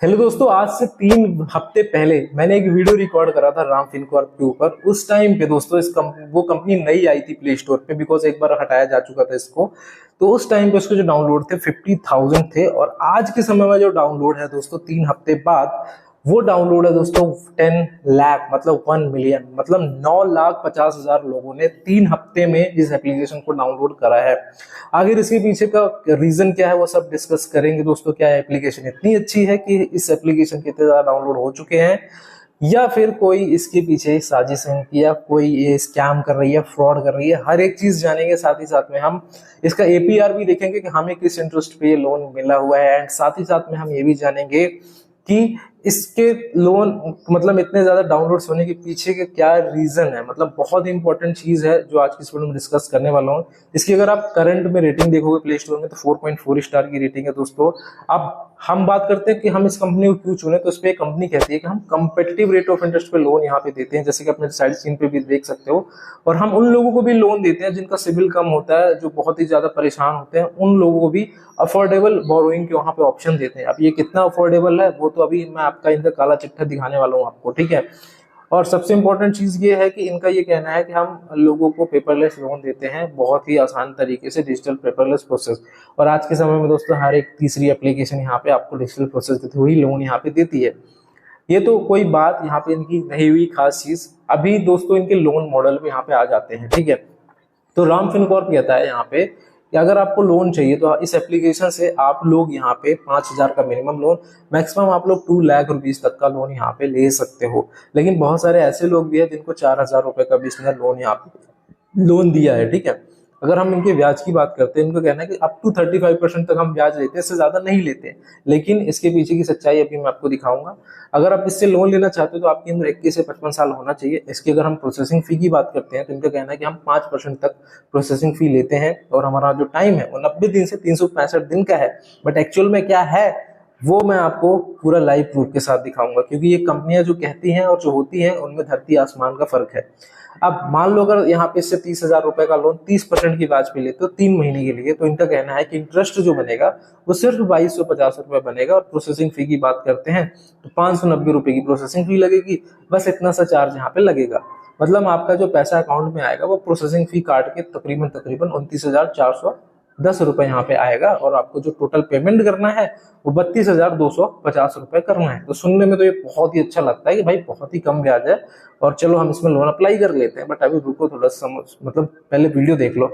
Hello दोस्तों, आज से 3 हफ्ते पहले मैंने एक वीडियो रिकॉर्ड करा था राम फिनकॉर्प के ऊपर। उस टाइम पे दोस्तों वो कंपनी नई आई थी प्ले स्टोर पे, बिकॉज एक बार हटाया जा चुका था इसको। तो उस टाइम पे उसके जो डाउनलोड थे 50,000 थे, और आज के समय में जो डाउनलोड है दोस्तों 3 हफ्ते बाद, वो डाउनलोड है दोस्तों 10 लाख, मतलब 1 मिलियन, मतलब 9,50,000 लोगों ने 3 हफ्ते में इस एप्लीकेशन को डाउनलोड करा है। आखिर इसके पीछे का रीजन क्या है वो सब डिस्कस करेंगे दोस्तों। क्या एप्लीकेशन इतनी अच्छी है कि इस एप्लीकेशन के इतने ज्यादा डाउनलोड हो चुके हैं, या फिर कोई इसके पीछे साजिश है इनकी, या कोई ये स्कैम कर रही है, फ्रॉड कर रही है, हर एक चीज जानेंगे। साथ ही साथ में हम इसका एपीआर भी देखेंगे कि हमें किस इंटरेस्ट पे ये लोन मिला हुआ है, एंड साथ ही साथ में हम ये भी जानेंगे कि इसके लोन मतलब इतने ज्यादा डाउनलोड्स होने के पीछे के क्या रीजन है। मतलब बहुत ही इंपॉर्टेंट चीज है जो आज की इस वीडियो में डिस्कस करने वाला हूँ। इसकी अगर आप करंट में रेटिंग देखोगे प्ले स्टोर में तो 4.4 स्टार की रेटिंग है दोस्तों। अब हम बात करते हैं कि हम इस कंपनी को क्यों चुने, तो इस पे कंपनी कहती है कि हम कंपेटिटिव रेट ऑफ इंटरेस्ट पे लोन यहाँ पे देते हैं, जैसे कि अपने साइड स्क्रीन पे भी देख सकते हो। और हम उन लोगों को भी लोन देते हैं जिनका सिबिल कम होता है, जो बहुत ही ज्यादा परेशान होते हैं, उन लोगों को भी अफोर्डेबल बोरोइंग के वहां पे ऑप्शन देते हैं। अब ये कितना अफोर्डेबल है वो तो अभी मैं आपका इनका काला चिट्ठा दिखाने वाला हूँ आपको, ठीक है। और सबसे इंपॉर्टेंट चीज ये है कि इनका ये कहना है कि हम लोगों को पेपरलेस लोन देते हैं, बहुत ही आसान तरीके से, डिजिटल पेपरलेस प्रोसेस। और आज के समय में दोस्तों हर एक तीसरी एप्लीकेशन यहाँ पे आपको डिजिटल प्रोसेस के थ्रू ही लोन यहाँ पे देती है। ये तो कोई बात यहाँ पे इनकी नहीं हुई खास चीज। अभी दोस्तों इनके लोन मॉडल में यहाँ पे आ जाते हैं, ठीक है। तो राम फिनकॉर्प कहता है यहाँ पे कि अगर आपको लोन चाहिए तो इस एप्लीकेशन से आप लोग यहाँ पे 5,000 का मिनिमम लोन, मैक्सिमम आप लोग 2 लाख रुपीज तक का लोन यहाँ पे ले सकते हो। लेकिन बहुत सारे ऐसे लोग भी हैं जिनको 4,000 रुपए का भी इसने लोन यहाँ पे लोन दिया है, ठीक है। अगर हम इनके ब्याज की बात करते हैं, इनको कहना है कि अप टू 35% तक हम ब्याज लेते हैं, इससे ज्यादा नहीं लेते। लेकिन इसके पीछे की सच्चाई अभी मैं आपको दिखाऊंगा। अगर आप इससे लोन लेना चाहते हो तो आपकी उम्र 21 से 55 साल होना चाहिए। इसकी अगर हम प्रोसेसिंग फी की बात करते हैं तो इनका कहना है कि हम 5% तक प्रोसेसिंग फी लेते हैं, और हमारा जो टाइम है वो 90 दिन से 365 दिन का है। बट एक्चुअल में क्या है वो मैं आपको पूरा लाइव प्रूफ के साथ दिखाऊंगा, क्योंकि ये कंपनियां जो कहती हैं और जो होती हैं उनमें धरती आसमान का फर्क है। अब मान लो अगर यहाँ पे इससे 30,000 रुपए का लोन 30% की ब्याज पे लेते हो 3 महीने के लिए, तो इनका कहना है कि इंटरेस्ट जो बनेगा वो सिर्फ 2,250 रुपए बनेगा। और प्रोसेसिंग फी की बात करते हैं तो 590 रुपए की प्रोसेसिंग फी लगेगी, बस इतना सा चार्ज यहाँ पे लगेगा। मतलब आपका जो पैसा अकाउंट में आएगा वो प्रोसेसिंग फी काट के तकरीबन तकरीबन 29,410 रुपए यहाँ पे आएगा, और आपको जो टोटल पेमेंट करना है वो 32,250 रुपए करना है। तो सुनने में तो ये बहुत ही अच्छा लगता है कि भाई बहुत ही कम ब्याज है और चलो हम इसमें लोन अप्लाई कर लेते हैं। बट अभी रुको थोड़ा समझ, मतलब पहले वीडियो देख लो।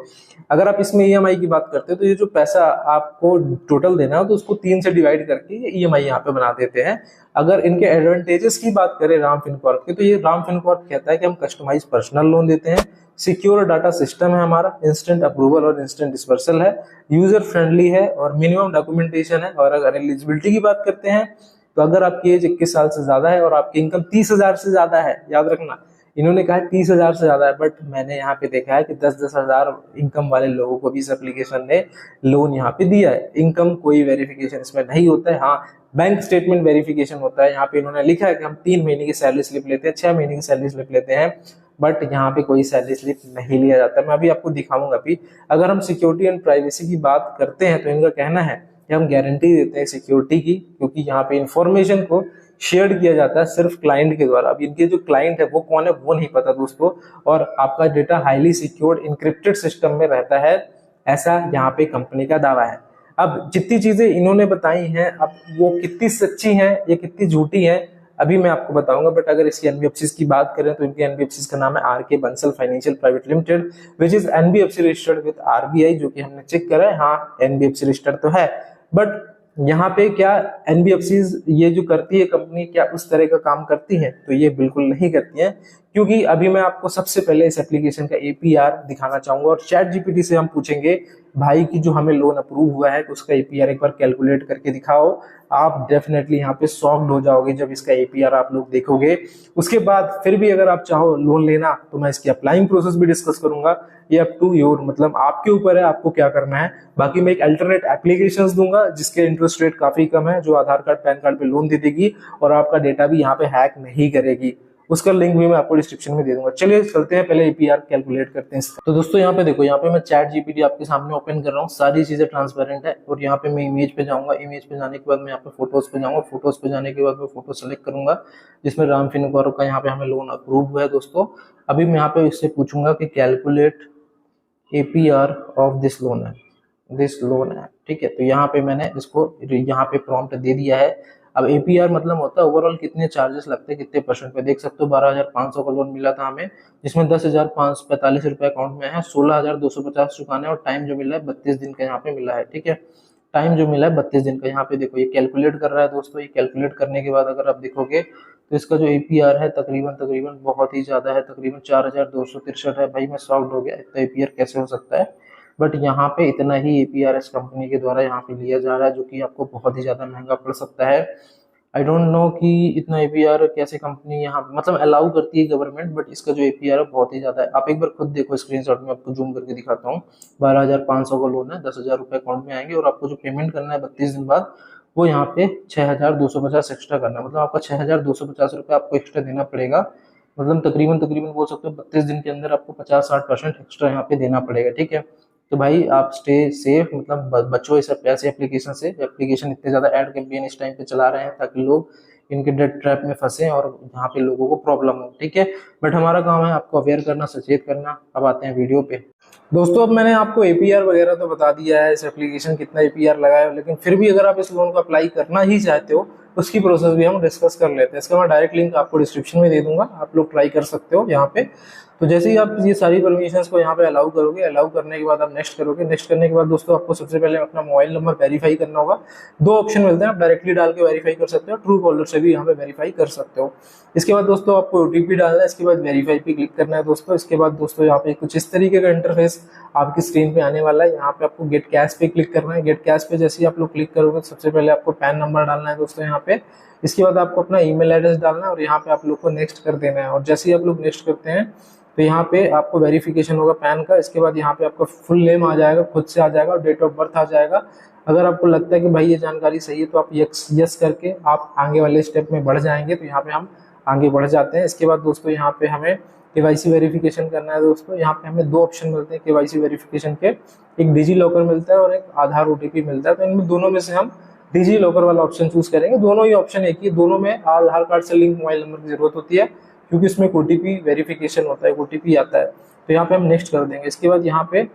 अगर आप इसमें ईएमआई की बात करते हो तो ये जो पैसा आपको टोटल देना है तो उसको 3 से डिवाइड करके ये ईएमआई यहाँ पे बना देते हैं। अगर इनके एडवांटेजेस की बात करें राम फिनकॉर्प के, तो ये राम फिनकॉर्प कहता है कि हम कस्टमाइज पर्सनल लोन देते हैं, सिक्योर डाटा सिस्टम है हमारा, इंस्टेंट अप्रूवल और इंस्टेंट डिस्पर्सल है, यूजर फ्रेंडली है, और मिनिमम डॉक्यूमेंटेशन है। और अगर एलिजिबिलिटी की बात करते हैं तो अगर आपकी एज 21 साल से ज्यादा है और आपकी इनकम 30,000 से ज्यादा है, याद रखना इन्होंने कहा 30,000 से ज्यादा है, बट मैंने यहाँ पे देखा है कि 10,000 इनकम वाले लोगों को भी इस एप्लीकेशन ने लोन यहाँ पे दिया है। इनकम कोई वेरिफिकेशन इसमें नहीं होता है, हाँ बैंक स्टेटमेंट वेरिफिकेशन होता है। यहाँ पे इन्होंने लिखा है कि हम 3 महीने की सैलरी स्लिप लेते हैं, 6 महीने की सैलरी स्लिप लेते हैं, बट यहाँ पे कोई सैलरी स्लिप नहीं लिया जाता। मैं अभी आपको दिखाऊंगा भी। अगर हम सिक्योरिटी एंड प्राइवेसी की बात करते हैं तो इनका कहना है कि हम गारंटी देते हैं सिक्योरिटी की, क्योंकि यहाँ पे इंफॉर्मेशन को शेयर किया जाता है सिर्फ क्लाइंट के द्वारा। अब इनके जो क्लाइंट है वो कौन है वो नहीं पता दोस्तों, और आपका data highly secured encrypted system में रहता है, ऐसा यहाँ पे कंपनी का दावा है। अब जितनी चीजें इन्होंने बताई हैं, अब वो कितनी सच्ची हैं या कितनी झूठी हैं अभी मैं आपको बताऊंगा। बट अगर इसकी एनबीएफसी की बात करें तो इनकी एनबीएफसी का नाम है RK Bansal financial private limited, which is NBFC registered with RBI, जो कि हमने चेक करा है, हाँ एनबीएफसी रजिस्टर्ड तो है। बट यहाँ पे क्या एनबीएफसी ये जो करती है कंपनी, क्या उस तरह का काम करती है? तो ये बिल्कुल नहीं करती है, क्योंकि अभी मैं आपको सबसे पहले इस एप्लीकेशन का एपीआर दिखाना चाहूंगा, और चैट जीपीटी से हम पूछेंगे भाई की जो हमें लोन अप्रूव हुआ है उसका एपीआर एक बार कैलकुलेट करके दिखाओ। आप डेफिनेटली यहाँ पे सॉक्ड हो जाओगे जब इसका एपीआर आप लोग देखोगे। उसके बाद फिर भी अगर आप चाहो लोन लेना तो मैं इसकी अप्लाइंग प्रोसेस भी डिस्कस करूंगा। ये अप टू योर, मतलब आपके ऊपर है आपको क्या करना है। बाकी मैं एक अल्टरनेट एप्लीकेशंस दूंगा जिसके इंटरेस्ट रेट काफी कम है, जो आधार कार्ड पैन कार्ड पे लोन दे देगी और आपका डेटा भी यहाँ पे हैक नहीं करेगी। उसका लिंक भी मैं आपको डिस्क्रिप्शन में दे दूंगा। चलिए चलते हैं, पहले एपीआर कैलकुलेट करते हैं इसका। तो दोस्तों यहाँ पे देखो, यहाँ पे मैं चैट जीपीटी आपके सामने ओपन कर रहा हूँ, सारी चीजें ट्रांसपेरेंट है। और यहाँ पे मैं इमेज पे जाऊंगा, इमेज पे जाने के बाद मैं यहाँ पे फोटोज पे जाऊंगा, फोटोज पे जाने के बाद मैं फोटो सेलेक्ट करूंगा जिसमें राम फिनकॉर्प का यहाँ पे हमें लोन अप्रूव हुआ है दोस्तों। अभी मैं यहाँ पे इससे पूछूंगा कि calculate APR of this loan है, ठीक है। तो यहाँ पे मैंने इसको यहाँ पे प्रॉम्प्ट दे दिया है। अब एपीआर मतलब होता है ओवरऑल कितने चार्जेस लगते हैं, कितने परसेंट पे। देख सकते हो 12,500 का लोन मिला था हमें, जिसमें 10,545 रुपए अकाउंट में है, 16,250 चुकाना है और टाइम जो मिला है 32 दिन का यहाँ पे मिला है, ठीक है। टाइम जो मिला है 32 दिन का। यहाँ पे देखो ये कैलकुलेट कर रहा है दोस्तों। ये कैलकुलेट करने के बाद अगर आप देखोगे तो इसका जो एपीआर है तकरीबन बहुत ही ज्यादा है, तकरीबन 4,263 है। भाई मैं शॉक्ड हो गया, इतना एपीआर कैसे हो सकता है। बट यहाँ पे इतना ही एपीआर इस कंपनी के द्वारा यहाँ पे लिया जा रहा है, जो कि आपको बहुत ही ज्यादा महंगा पड़ सकता है। आई डोंट नो कि इतना एपीआर कैसे कंपनी यहाँ मतलब अलाउ करती है गवर्नमेंट, बट इसका जो एपीआर है बहुत ही ज्यादा है। आप एक बार खुद देखो स्क्रीनशॉट में, आपको जूम करके दिखाता हूँ। 12,500 का लोन है, 10,000 रुपए अकाउंट में आएंगे और आपको जो पेमेंट करना है 32 दिन बाद, वो यहाँ पे 6,250 एक्स्ट्रा करना है। मतलब आपका 6,250 रुपये आपको एक्स्ट्रा देना पड़ेगा। मतलब तकरीबन बोल सकते हो 32 दिन के अंदर आपको 50-60% एक्स्ट्रा यहाँ पे देना पड़ेगा, ठीक है। तो भाई आप स्टे सेफ, मतलब बचो इस ऐसे एप्लीकेशन से। एप्लीकेशन इतने ज्यादा एड कैंपेन इस टाइम पे चला रहे हैं ताकि लोग इनके डेट ट्रैप में फंसे और यहाँ पे लोगों को प्रॉब्लम हो, ठीक है। बट हमारा काम है आपको अवेयर करना, सचेत करना। अब आते हैं वीडियो पे। दोस्तों अब मैंने आपको एपीआर वगैरह तो बता दिया है, इस एप्लीकेशन कितना एपीआर लगा है, लेकिन फिर भी अगर आप इस लोन को अप्लाई करना ही चाहते हो उसकी प्रोसेस भी हम डिस्कस कर लेते हैं। इसका मैं डायरेक्ट लिंक आपको डिस्क्रिप्शन में दे दूंगा, आप लोग ट्राई कर सकते हो यहाँ पे। तो जैसे ही आप ये सारी परमिशंस को यहाँ पे अलाउ करोगे, अलाउ करने के बाद आप नेक्स्ट करोगे। नेक्स्ट करने के बाद दोस्तों आपको सबसे पहले अपना मोबाइल नंबर वेरीफाई करना होगा। दो ऑप्शन मिलते हैं, आप डायरेक्टली डाल के वेरीफाई कर सकते हो, ट्रू कॉलर से भी यहाँ पे वेरीफाई कर सकते हो। इसके बाद दोस्तों आपको ओटीपी डालना है, इसके बाद वेरीफाई पे क्लिक करना है दोस्तों। इसके बाद दोस्तों यहाँ पे कुछ इस तरीके का इंटरफेस आपकी स्क्रीन पे आने वाला है। यहाँ पे आपको गेट कैश पे क्लिक करना है। गेट कैश पे जैसे ही आप लोग क्लिक करोगे तो सबसे पहले आपको पैन नंबर डालना है दोस्तों यहाँ पे। इसके बाद आपको अपना ईमेल एड्रेस डालना है और यहाँ पे आप लोग को नेक्स्ट कर देना है। और जैसे ही आप लोग नेक्स्ट करते हैं तो यहाँ पे आपको वेरिफिकेशन होगा पैन का। इसके बाद यहाँ पे आपका फुल नेम आ जाएगा, खुद से आ जाएगा और डेट ऑफ बर्थ आ जाएगा। अगर आपको लगता है कि भाई ये जानकारी सही है तो आप यस करके आप आगे वाले स्टेप में बढ़ जाएंगे। तो यहाँ पे हम आगे बढ़ जाते हैं। इसके बाद दोस्तों यहाँ पे हमें केवाईसी वेरिफिकेशन करना है दोस्तों। यहाँ पे हमें दो ऑप्शन मिलते हैं केवाईसी वेरिफिकेशन के, एक डिजी लॉकर मिलता है और एक आधार ओटीपी मिलता है। तो इनमें दोनों में से हम डिजी लॉकर वाला ऑप्शन चूज करेंगे। दोनों ही ऑप्शन एक ही, दोनों में आधार कार्ड से लिंक मोबाइल नंबर की जरूरत होती है क्योंकि इसमें ओटीपी वेरिफिकेशन होता है, ओटीपी आता है। तो यहाँ पे हम नेक्स्ट कर देंगे। इसके बाद यहाँ पे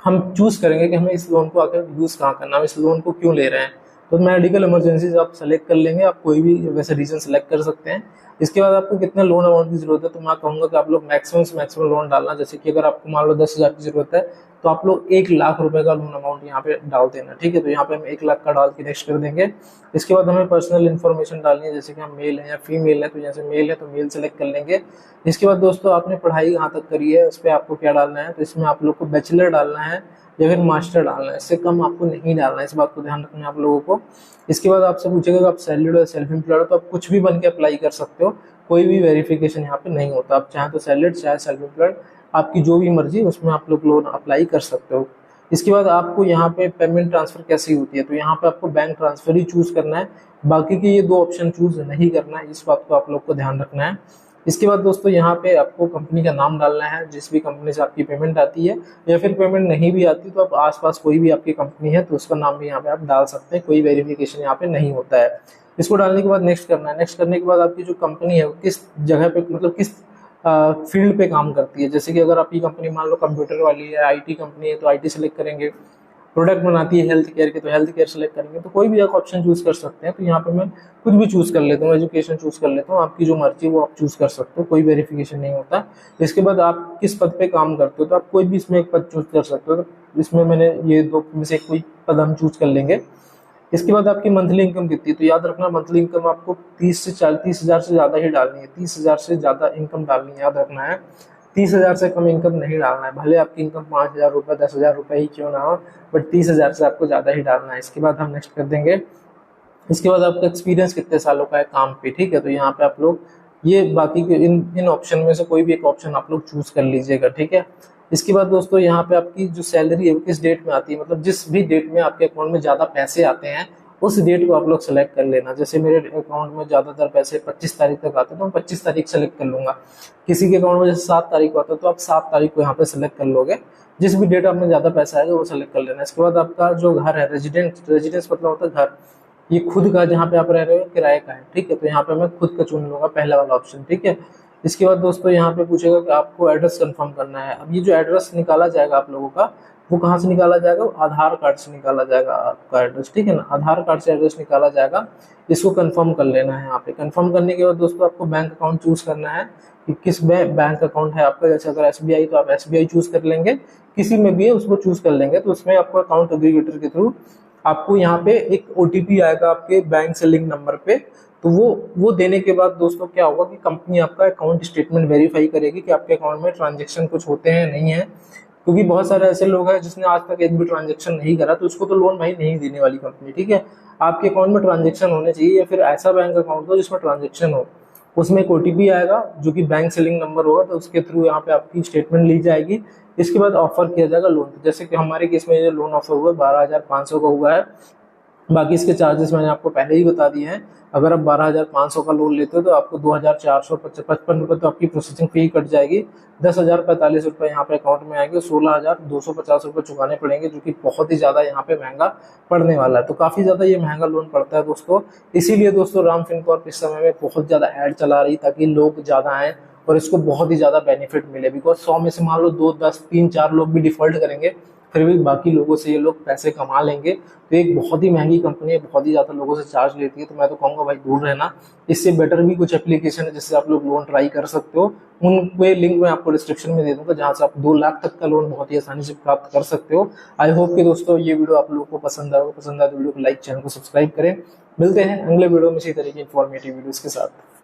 हम चूज करेंगे कि हमें इस लोन को आकर यूज कहाँ करना है, इस लोन को क्यों ले रहे हैं। तो मेडिकल इमरजेंसीज आप सेलेक्ट कर लेंगे, आप कोई भी वैसे रीजन सेलेक्ट कर सकते हैं। इसके बाद आपको कितना लोन अमाउंट की जरूरत है, तो मैं कहूंगा कि आप लोग मैक्सिमम से मैक्सिमम लोन डालना। जैसे कि अगर आपको मान लो 10,000 की जरूरत है तो आप लोग 1,00,000 रुपए का लोन अमाउंट यहाँ पे डाल देना, ठीक है। तो यहाँ पे हम 1,00,000 का डाल के नेक्स्ट कर देंगे। इसके बाद हमें पर्सनल इन्फॉर्मेशन डालनी है, जैसे कि हम मेल है या फीमेल है। तो जैसे मेल है तो मेल सेलेक्ट कर लेंगे। इसके बाद दोस्तों आपने पढ़ाई कहाँ तक करी है, उस पर आपको क्या डालना है। तो इसमें आप लोग को बैचलर डालना है या फिर मास्टर डालना है, इससे कम आपको नहीं डालना है। इस बात को ध्यान रखना है आप लोगों को। इसके बाद आपसे पूछेगा कि आप सैलरीड या सेल्फ एम्प्लॉयड हो, तो आप कुछ भी बन के अप्लाई कर सकते हो, कोई भी वेरिफिकेशन यहाँ पे नहीं होता। आप चाहे तो सैलरीड चाहे सेल्फ एम्प्लॉयड, आपकी जो भी मर्जी उसमें आप लोग लोन अप्लाई कर सकते हो। इसके बाद आपको यहाँ पे पेमेंट ट्रांसफर कैसी होती है, तो यहाँ पे आपको बैंक ट्रांसफर ही चूज करना है, बाकी के ये दो ऑप्शन चूज नहीं करना है। इस बात को आप लोग को ध्यान रखना है। इसके बाद दोस्तों यहाँ पे आपको कंपनी का नाम डालना है, जिस भी कंपनी से आपकी पेमेंट आती है, या फिर पेमेंट नहीं भी आती तो आप आसपास कोई भी आपकी कंपनी है तो उसका नाम भी यहाँ पे आप डाल सकते हैं, कोई वेरिफिकेशन यहाँ पे नहीं होता है। इसको डालने के बाद नेक्स्ट करना है। नेक्स्ट करने के बाद आपकी जो कंपनी है किस जगह पे मतलब किस फील्ड पे काम करती है। जैसे कि अगर आपकी कंपनी मान लो कंप्यूटर वाली है, आईटी कंपनी है तो आईटी सेलेक्ट करेंगे। प्रोडक्ट बनाती है हेल्थ केयर के तो हेल्थ केयर सेलेक्ट करेंगे। तो कोई भी एक ऑप्शन चूज कर सकते हैं। तो यहाँ पे मैं कुछ भी चूज कर लेता हूँ, एजुकेशन चूज कर लेता हूँ, आपकी जो मर्जी वो आप चूज कर सकते हो, कोई वेरिफिकेशन नहीं होता। इसके बाद आप किस पद पे काम करते हो, तो आप कोई भी इसमें एक पद चूज कर सकते हो। तो इसमें मैंने ये दो में से कोई पद हम चूज कर लेंगे। इसके बाद आपकी मंथली इनकम कितनी, तो याद रखना मंथली इनकम आपको 30,000 से ज्यादा ही डालनी है। 30,000 से ज्यादा इनकम डालनी है, याद रखना है। 30,000 से कम इनकम नहीं डालना है, भले आपकी इनकम 5,000 रुपये 10,000 रुपये ही क्यों ना हो, बट 30,000 से आपको ज्यादा ही डालना है। इसके बाद हम नेक्स्ट कर देंगे। इसके बाद आपका एक्सपीरियंस कितने सालों का है काम पे, ठीक है। तो यहाँ पे आप लोग ये बाकी के इन ऑप्शन में से कोई भी एक ऑप्शन आप लोग चूज कर लीजिएगा, ठीक है। इसके बाद दोस्तों यहाँ पे आपकी जो सैलरी है वो किस डेट में आती है, मतलब जिस भी डेट में आपके अकाउंट में ज्यादा पैसे आते हैं उस डेट को आप लोग सेलेक्ट कर लेना। जैसे मेरे अकाउंट में ज़्यादातर पैसे 25 तारीख तक आते हैं तो मैं 25 तारीख सेलेक्ट कर लूँगा। किसी के अकाउंट में जैसे 7 तारीख को आता है तो आप 7 तारीख को यहाँ पे सेलेक्ट कर लोगे। जिस भी डेट आपने ज़्यादा पैसा आएगा वो सेलेक्ट कर लेना। इसके बाद आपका जो घर है, रेजिडेंस मतलब होता है घर, ये खुद का जहाँ पे आप रह रहे हो किराए का है, ठीक है। तो यहाँ पे मैं खुद का चुन लूँगा, पहला वाला ऑप्शन, ठीक है। इसके बाद दोस्तों यहाँ पे पूछेगा कि आपको एड्रेस कंफर्म करना है। अब ये जो एड्रेस निकाला जाएगा आप लोगों का, वो कहाँ से निकाला जाएगा? आधार कार्ड से निकाला जाएगा आपका एड्रेस, ठीक है ना। आधार कार्ड से एड्रेस निकाला जाएगा, इसको कंफर्म कर लेना है। यहाँ पे कंफर्म करने के बाद दोस्तों आपको बैंक अकाउंट चूज करना है कि किस बैंक अकाउंट है आपका। जैसे अगर SBI तो आप SBI चूज कर लेंगे, किसी में भी है उसको चूज कर लेंगे। तो उसमें आपको अकाउंट एग्रीगेटर के थ्रू आपको यहाँ पे एक OTP आएगा आपके बैंक से लिंक नंबर पे। तो वो देने के बाद दोस्तों क्या होगा कि कंपनी आपका अकाउंट स्टेटमेंट वेरीफाई करेगी कि आपके अकाउंट में ट्रांजेक्शन कुछ होते हैं नहीं है। क्योंकि बहुत सारे ऐसे लोग हैं जिसने आज तक एक भी ट्रांजेक्शन नहीं करा, तो उसको तो लोन भाई नहीं देने वाली कंपनी, ठीक है। आपके अकाउंट में ट्रांजेक्शन होने चाहिए, या फिर ऐसा बैंक अकाउंट हो जिसमें ट्रांजेक्शन हो। उसमें एक OTP आएगा जो कि बैंक से लिंक नंबर होगा, तो उसके थ्रू यहाँ पे आपकी स्टेटमेंट ली जाएगी। इसके बाद ऑफर किया जाएगा लोन। तो जैसे कि हमारे केस में जो लोन ऑफर हुआ 12,500 का हुआ है। बाकी इसके चार्जेस मैंने आपको पहले ही बता दिए हैं। अगर आप 12,500 का लोन लेते हो तो आपको 2,455 रुपये तो आपकी प्रोसेसिंग फी कट जाएगी। 10,045 रुपये यहाँ पे अकाउंट में आएंगे। 16,250 रुपये चुकाने पड़ेंगे, जो कि बहुत ही ज़्यादा यहाँ पे महंगा पड़ने वाला है। तो काफ़ी ज़्यादा ये महंगा लोन पड़ता है दोस्तों। इसीलिए दोस्तों राम फिनकॉर्प इस समय में बहुत ज़्यादा ऐड चला रही, ताकि लोग ज़्यादा आएँ और इसको बहुत ही ज़्यादा बेनिफिट मिले। बिकॉज 100 में से मान लो 2, 10, 3, 4 लोग भी डिफॉल्ट करेंगे, फिर भी बाकी लोगों से ये लोग पैसे कमा लेंगे। तो एक बहुत ही महंगी कंपनी है, बहुत ही ज़्यादा लोगों से चार्ज लेती है। तो मैं तो कहूँगा भाई दूर रहना। इससे बेटर भी कुछ एप्लीकेशन है जिससे आप लोग लोन ट्राई कर सकते हो। उनके लिंक मैं आपको डिस्क्रिप्शन में दे दूंगा, जहाँ से आप 2 लाख तक का लोन बहुत ही आसानी से प्राप्त कर सकते हो। आई होप कि दोस्तों ये वीडियो आप लोगों को पसंद आएगा। पसंद आए तो वीडियो को लाइक, चैनल को सब्सक्राइब करें। मिलते हैं अगले वीडियो में इसी तरह की इंफॉर्मेटिव वीडियोस के साथ।